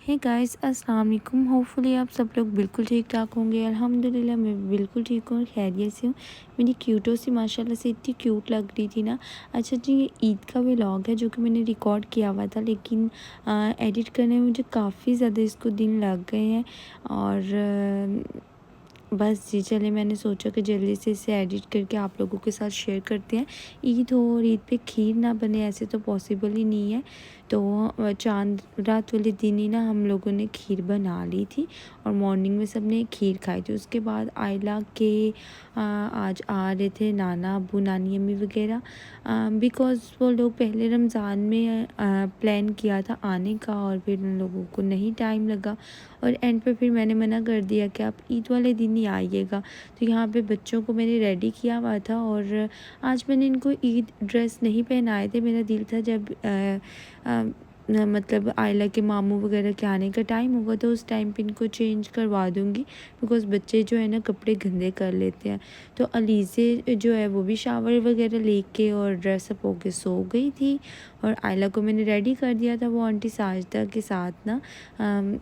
Hey guys अस्सलाम वालेकुम। Hopefully आप सब लोग बिल्कुल ठीक ठाक होंगे। अल्हम्दुलिल्लाह मैं बिल्कुल ठीक हूँ, खैरियत से हूँ। मेरी क्यूटो सी माशाल्लाह से इतनी क्यूट लग रही थी ना। अच्छा जी, ये ईद का व्लॉग है जो कि मैंने रिकॉर्ड किया हुआ था, लेकिन एडिट करने में मुझे काफ़ी ज़्यादा इसको दिन लग गए हैं। और बस जी चले, मैंने सोचा कि जल्दी से इसे एडिट करके आप लोगों के साथ शेयर करते हैं। ईद हो और ईद पे खीर ना बने ऐसे तो पॉसिबल ही नहीं है। तो चांद रात वाले दिन ही ना हम लोगों ने खीर बना ली थी और मॉर्निंग में सब ने खीर खाई थी। उसके बाद आयला के आज आ रहे थे नाना अबू नानी अम्मी वगैरह, बिकॉज़ वो लोग पहले रमज़ान में प्लान किया था आने का और फिर उन लोगों को नहीं टाइम लगा और एंड पे फिर मैंने मना कर दिया कि आप ईद वाले दिन ही आइएगा। तो यहाँ पे बच्चों को मैंने रेडी किया हुआ था और आज मैंने इनको ईद ड्रेस नहीं पहनाए थे। मेरा दिल था जब मतलब आयला के मामू वगैरह के आने का टाइम होगा तो उस टाइम पे इनको चेंज करवा दूँगी, बिकॉज़ बच्चे जो है ना कपड़े गंदे कर लेते हैं। तो अलीज़े जो है वो भी शावर वगैरह लेके और ड्रेसअप होके सो गई थी और आयला को मैंने रेडी कर दिया था। वो आंटी साजिदा के साथ ना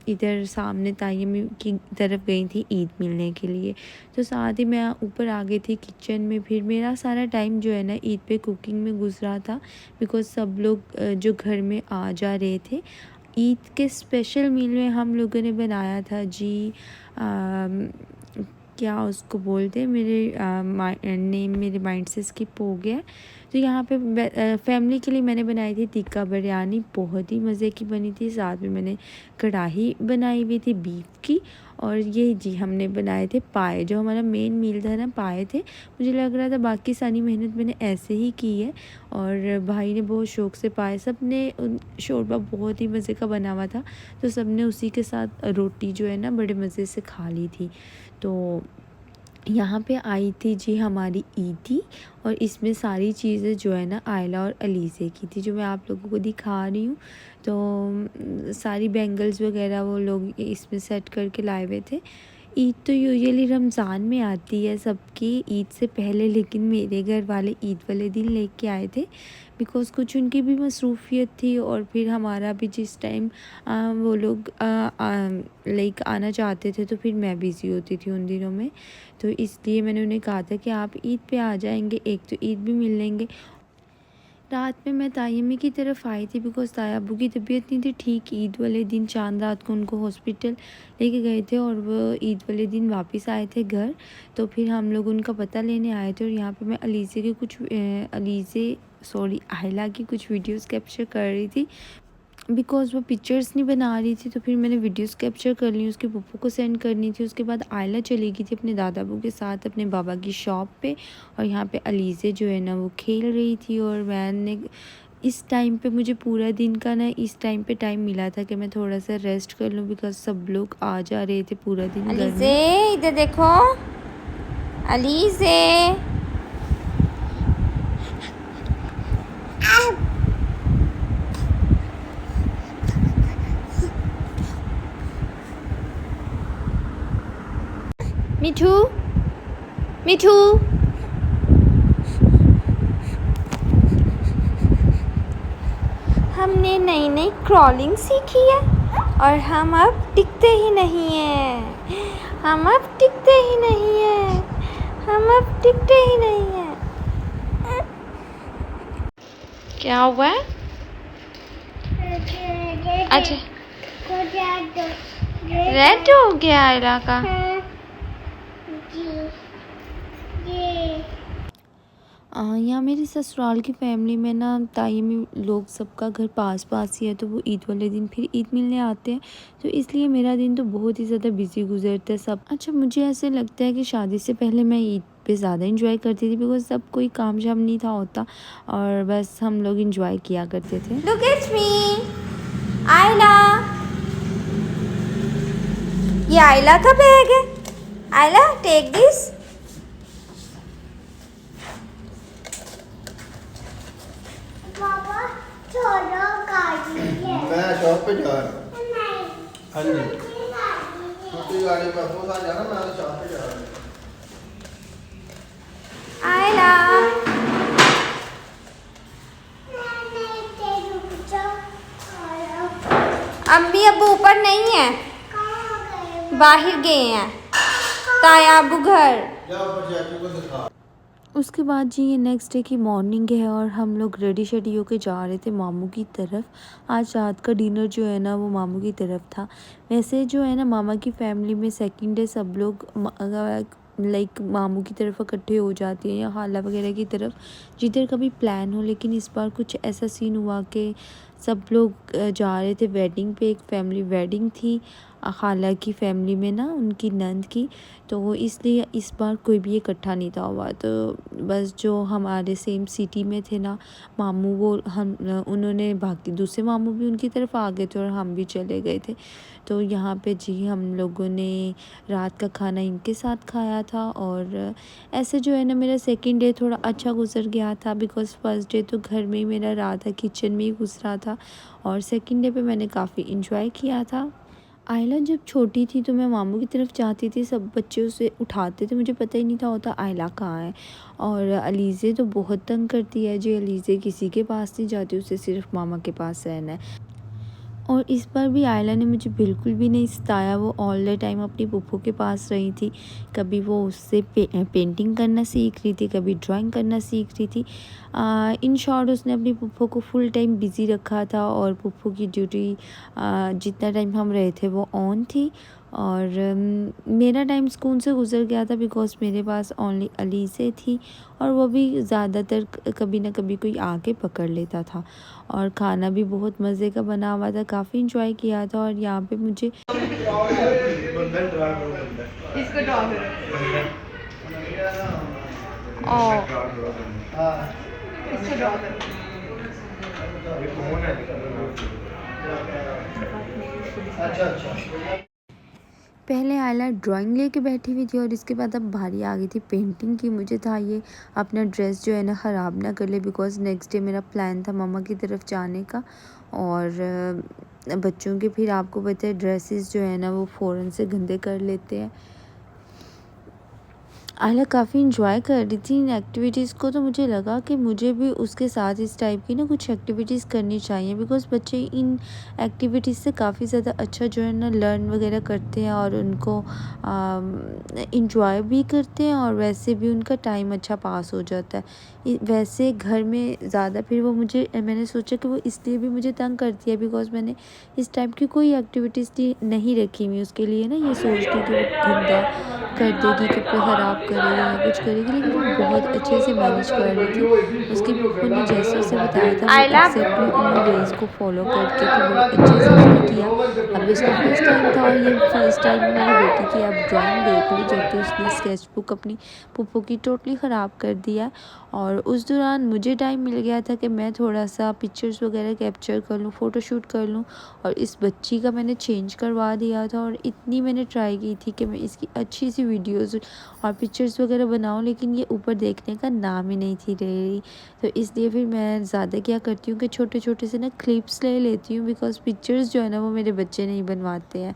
इधर सामने तायम की तरफ गई थी ईद मिलने के लिए। तो साथ ही मैं ऊपर आ गई थी किचन में। फिर मेरा सारा टाइम जो है ना ईद पे कुकिंग में गुजरा था, बिकॉज़ सब लोग जो घर में आ जा रहे थे। ईद के स्पेशल मील में हम लोगों ने बनाया था जी क्या उसको बोलते हैं, नेम मेरे माइंड से स्किप हो गया। तो यहाँ पे फैमिली के लिए मैंने बनाई थी टिक्का बिरयानी, बहुत ही मज़े की बनी थी। साथ में मैंने कढ़ाई बनाई हुई थी बीफ की और ये जी हमने बनाए थे पाए, जो हमारा मेन मील था ना पाए थे। मुझे लग रहा था बाकी सारी मेहनत मैंने ऐसे ही की है और भाई ने बहुत शौक़ से पाए। सब ने शोरबा बहुत ही मज़े का बना हुआ था तो सब ने उसी के साथ रोटी जो है ना बड़े मज़े से खा ली थी। तो यहाँ पे आई थी जी हमारी ईदी और इसमें सारी चीज़ें जो है ना आयला और अलीज़े की थी, जो मैं आप लोगों को दिखा रही हूँ। तो सारी बैंगल्स वगैरह वो लोग इसमें सेट करके लाए हुए थे। ईद तो यूजुअली रमज़ान में आती है सबकी ईद से पहले, लेकिन मेरे घर वाले ईद वाले दिन लेके आए थे, बिकॉज़ कुछ उनकी भी मसरूफ़ियत थी और फिर हमारा भी जिस टाइम वो लोग लाइक आना चाहते थे तो फिर मैं बिज़ी होती थी उन दिनों में। तो इसलिए मैंने उन्हें कहा था कि आप ईद पे आ जाएंगे, एक तो ईद भी मिल लेंगे। रात में मैं तायम्मी की तरफ आई थी, बिकॉज़ ताया अब्बू की तबीयत नहीं थी ठीक। ईद वाले दिन चांद रात को उनको हॉस्पिटल लेके गए थे और वो ईद वाले दिन वापस आए थे घर। तो फिर हम लोग उनका पता लेने आए थे और यहाँ पे मैं आयला की कुछ वीडियोस कैप्चर कर रही थी, बिकॉज़ वो पिक्चर्स नहीं बना रही थी। तो फिर मैंने वीडियोस कैप्चर कर ली, उसके पप्पू को सेंड करनी थी। उसके बाद आयला चली गई थी अपने दादा अबू के साथ अपने बाबा की शॉप पे और यहाँ पे अलीज़े जो है ना वो खेल रही थी। और मैंने इस टाइम पे मुझे पूरा दिन का ना इस टाइम पे टाइम मिला था कि मैं थोड़ा सा रेस्ट कर लूँ, बिकॉज़ सब लोग आ जा रहे थे पूरा दिन घर में। अलीज़े इधर देखो, अलीज़े मिठू मिठू हमने नई नई क्रॉलिंग सीखी है और हम अब टिकते ही नहीं हैं। हम अब टिकते ही नहीं हैं। हम अब टिकते ही नहीं हैं। क्या हुआ है? अच्छा रेड हो गया आयला का। यहाँ मेरी ससुराल की फैमिली में ना तायम्मी लोग सबका घर पास पास ही है, तो वो ईद वाले दिन फिर ईद मिलने आते हैं। तो इसलिए मेरा दिन तो बहुत ही ज़्यादा बिजी गुजरता है सब। अच्छा, मुझे ऐसे लगता है कि शादी से पहले मैं ईद पे ज़्यादा इंजॉय करती थी, बिकॉज सब कोई काम शाम नहीं था होता और बस हम लोग इंजॉय किया करते थे। लुक एट मी आयला, ये आयला का बैग है। आयला टेक दिस। मैं शॉप पे जा रहा हूँ। हाँ जी, छोटी गाड़ी में आपको साथ जाना, मैं शॉप पे जा रहा हूँ। आयला अम्मी अब्बू ऊपर नहीं है, बाहर गए हैं ताया अब्बू घर। जा ऊपर जाके को दिखा। उसके बाद जी ये नेक्स्ट डे की मॉर्निंग है और हम लोग रेडी शेडी होके जा रहे थे मामू की तरफ। आज रात का डिनर जो है ना वो मामू की तरफ था। वैसे जो है ना मामा की फैमिली में सेकंड डे सब लोग लाइक मामू की तरफ इकट्ठे हो जाते हैं या खाला वगैरह की तरफ, जिधर कभी प्लान हो। लेकिन इस बार कुछ ऐसा सीन हुआ कि सब लोग जा रहे थे वेडिंग पे। एक फैमिली वेडिंग थी खाला की फैमिली में ना, उनकी नंद की, तो इसलिए इस बार कोई भी इकट्ठा नहीं था हुआ। तो बस जो हमारे सेम सिटी में थे ना मामू, वो हम उन्होंने बाकी दूसरे मामू भी उनकी तरफ आ गए थे और हम भी चले गए थे। तो यहाँ पे जी हम लोगों ने रात का खाना इनके साथ खाया था। और ऐसे जो है ना मेरा सेकंड डे थोड़ा अच्छा गुजर गया था, बिकॉज़ फर्स्ट डे तो घर में ही मेरा रहा था, किचन में ही गुजरा था। और सेकंड डे पे मैंने काफ़ी इंजॉय किया था। आयला जब छोटी थी तो मैं मामू की तरफ जाती थी, सब बच्चे उसे उठाते थे, मुझे पता ही नहीं था होता आयला कहाँ है। और अलीज़े तो बहुत तंग करती है जी, अलीज़े किसी के पास नहीं जाती, उसे सिर्फ मामा के पास रहना है। और इस बार भी आयला ने मुझे बिल्कुल भी नहीं सताया, वो ऑल द टाइम अपनी पुप्पू के पास रही थी। कभी वो उससे पेंटिंग करना सीख रही थी, कभी ड्राइंग करना सीख रही थी। इन शॉर्ट उसने अपनी पुप्पू को फुल टाइम बिज़ी रखा था और पुप्पू की ड्यूटी जितना टाइम हम रहे थे वो ऑन थी। और मेरा टाइम सुकून से गुजर गया था, बिकॉज़ मेरे पास ओनली अलीज़े थी और वो भी ज़्यादातर कभी ना कभी कोई आके पकड़ लेता था। और खाना भी बहुत मज़े का बना हुआ था, काफ़ी इंजॉय किया था। और यहाँ पे मुझे इसको ड्रॉ करो। इसको ड्रॉ करो। अच्छा अच्छा। पहले आयला ड्राइंग लेके बैठी हुई थी और इसके बाद अब बारी आ गई थी पेंटिंग की। मुझे था ये अपना ड्रेस जो है ना ख़राब ना कर ले, बिकॉज़ नेक्स्ट डे मेरा प्लान था मामा की तरफ जाने का। और बच्चों के फिर आपको पता है ड्रेसेस जो है ना वो फ़ौरन से गंदे कर लेते हैं। आयला काफ़ी इंजॉय कर रही थी इन एक्टिविटीज़ को, तो मुझे लगा कि मुझे भी उसके साथ इस टाइप की ना कुछ एक्टिविटीज़ करनी चाहिए, बिकॉज़ बच्चे इन एक्टिविटीज़ से काफ़ी ज़्यादा अच्छा जो है ना लर्न वगैरह करते हैं और उनको इंजॉय भी करते हैं और वैसे भी उनका टाइम अच्छा पास हो जाता है। वैसे घर में ज़्यादा फिर वो मैंने सोचा कि वो इसलिए भी मुझे तंग करती है, बिकॉज़ मैंने इस टाइप की कोई एक्टिविटीज़ नहीं रखी हुई उसके लिए ना। ये सोच थी कि वो गंदा कर देगी, कपड़े ख़राब करेगी या कुछ करेगी, लेकिन वो बहुत अच्छे से मैनेज कर रही थी। उसकी पुप्पू ने जैसे उसे बताया था वो एक्जैक्टली उन वेज़ को फॉलो करके तो बहुत अच्छे से उसने किया। अब इसका फर्स्ट टाइम था और ये फर्स्ट टाइम मेरी बेटी की अब ड्राइंग देख ली, जो कि उसने स्केच बुक अपनी पुप्पू की टोटली ख़राब कर दिया। और उस दौरान मुझे टाइम मिल गया था कि मैं थोड़ा सा पिक्चर्स वगैरह कैप्चर कर लूँ, फ़ोटोशूट कर लूँ। और इस बच्ची का मैंने चेंज करवा दिया था और इतनी मैंने ट्राई की थी कि मैं इसकी अच्छी सी वीडियोज़ और पिक्चर्स वगैरह बनाऊँ, लेकिन ये ऊपर देखने का नाम ही नहीं थी ले रही। तो इसलिए फिर मैं ज़्यादा क्या करती हूँ कि छोटे छोटे से ना क्लिप्स ले लेती हूँ, बिकॉज़ पिक्चर्स जो है ना वो मेरे बच्चे नहीं बनवाते हैं।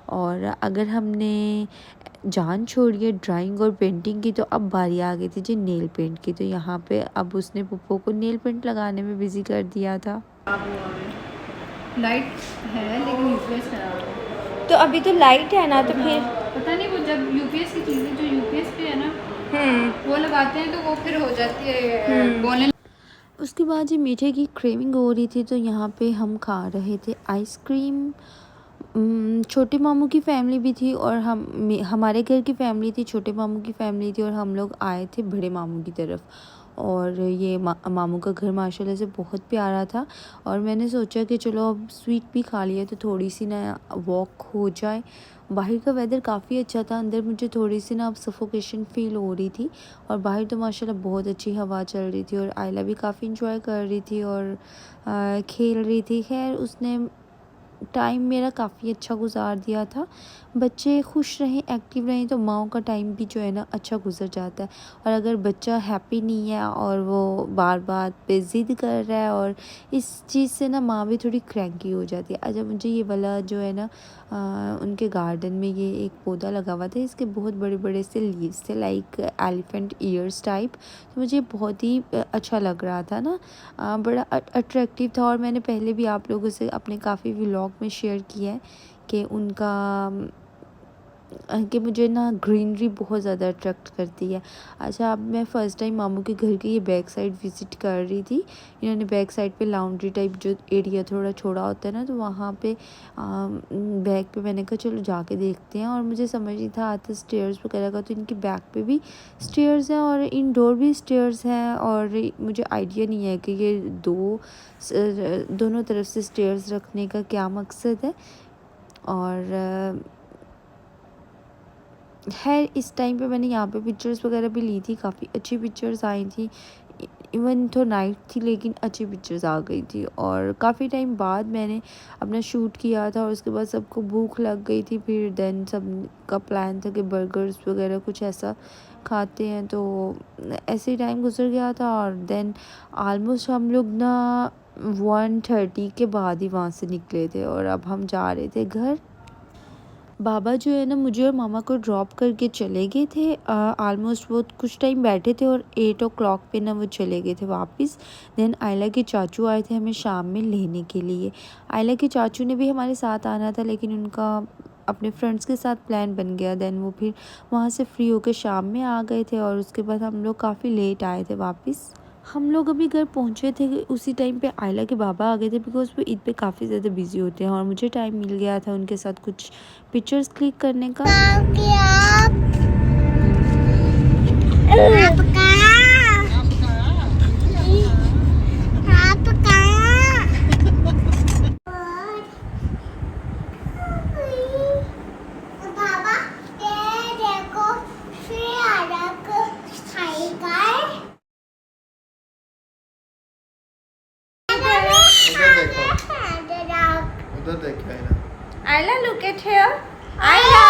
और अगर हमने जान छोड़ी है ड्राइंग और पेंटिंग की, तो अब बारी आ गई थी जी नेल पेंट की। तो यहाँ पे अब उसने पुप्पो को नेल पेंट लगाने में बिज़ी कर दिया था। लाइट है लेकिन यूपीएस खराब है। तो अभी तो लाइट है ना, तो फिर पता नहीं, वो जब यूपीएस की चीज़ें जो यूपीएस पे है ना वो लगाते हैं तो वो फिर हो जाती है बोलने। उसके बाद जी मीठे की क्रेविंग हो रही थी, तो यहाँ पे हम खा रहे थे आइसक्रीम। छोटे मामू की फैमिली भी थी और हमारे घर की फैमिली थी, छोटे मामू की फैमिली थी और हम लोग आए थे बड़े मामू की तरफ। और ये मामू का घर माशाल्लाह से बहुत प्यारा था और मैंने सोचा कि चलो अब स्वीट भी खा लिया तो थोड़ी सी ना वॉक हो जाए। बाहर का वेदर काफ़ी अच्छा था, अंदर मुझे थोड़ी सी ना अब सफोकेशन फ़ील हो रही थी और बाहर तो माशाल्लाह बहुत अच्छी हवा चल रही थी और आयला भी काफ़ी इंजॉय कर रही थी और खेल रही थी। खैर उसने टाइम मेरा काफ़ी अच्छा गुजार दिया था। बच्चे खुश रहें, एक्टिव रहें तो माँओं का टाइम भी जो है ना अच्छा गुजर जाता है। और अगर बच्चा हैप्पी नहीं है और वो बार बार पे ज़िद कर रहा है और इस चीज़ से ना माँ भी थोड़ी क्रैंकी हो जाती है। अच्छा मुझे ये वाला जो है ना उनके गार्डन में ये एक पौधा लगा हुआ था, इसके बहुत बड़े बड़े से लीव्स थे लाइक एलिफेंट ईयर्स टाइप, तो मुझे बहुत ही अच्छा लग रहा था ना, बड़ा अट्रैक्टिव था। और मैंने पहले भी आप लोगों से अपने काफ़ी व्लॉग व्लॉग में शेयर किया है कि उनका कि मुझे ना ग्रीनरी बहुत ज़्यादा अट्रैक्ट करती है। अच्छा, अब मैं फ़र्स्ट टाइम मामू के घर की ये बैक साइड विज़िट कर रही थी। इन्होंने बैक साइड पे लाउंड्री टाइप जो एरिया थोड़ा छोड़ा होता है ना, तो वहाँ पे बैक पे मैंने कहा चलो जाके देखते हैं। और मुझे समझ नहीं था आता स्टेयर्स वगैरह का, तो इनकी बैक पे भी स्टेयर्स हैं और इंडोर भी स्टेयर्स हैं। और मुझे आइडिया नहीं है कि ये दोनों तरफ से स्टेयर्स रखने का क्या मकसद है। और खैर इस टाइम पे मैंने यहाँ पे पिक्चर्स वगैरह भी ली थी, काफ़ी अच्छी पिक्चर्स आई थी। इवन तो नाइट थी लेकिन अच्छी पिक्चर्स आ गई थी। और काफ़ी टाइम बाद मैंने अपना शूट किया था और उसके बाद सबको भूख लग गई थी। फिर देन सब का प्लान था कि बर्गर्स वगैरह कुछ ऐसा खाते हैं, तो ऐसे ही टाइम गुजर गया था। और देन आलमोस्ट हम लोग ना 1:30 के बाद ही वहाँ से निकले थे और अब हम जा रहे थे घर। बाबा जो है ना मुझे और मामा को ड्रॉप करके चले गए थे। आलमोस्ट वो कुछ टाइम बैठे थे और 8 o'clock पे ना वो चले गए थे वापस। देन आयला के चाचू आए थे हमें शाम में लेने के लिए। आयला के चाचू ने भी हमारे साथ आना था लेकिन उनका अपने फ्रेंड्स के साथ प्लान बन गया। देन वो फिर वहाँ से फ्री होकर शाम में आ गए थे और उसके बाद हम लोग काफ़ी लेट आए थे वापस। हम लोग अभी घर पहुँचे थे उसी टाइम पे आयला के बाबा आ गए थे, बिकॉज़ वो ईद पे काफ़ी ज़्यादा बिजी होते हैं और मुझे टाइम मिल गया था उनके साथ कुछ पिक्चर्स क्लिक करने का। उधर देखो ना। आयला लुक एट हियर। आयला,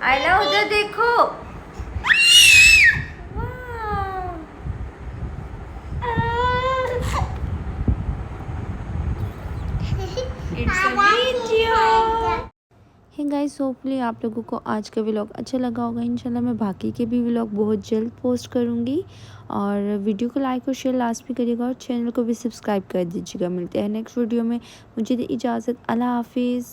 आयला उधर देखो। It's a video. Hey guys, hopefully आप लोगों को आज का व्लॉग अच्छा लगा होगा। इंशाल्लाह मैं बाकी के भी व्लॉग बहुत जल्द पोस्ट करूँगी। और वीडियो को लाइक और शेयर लास्ट में करिएगा और चैनल को भी सब्सक्राइब कर दीजिएगा। मिलते हैं नेक्स्ट वीडियो में। मुझे दे इजाज़त। अल्लाह हाफिज़।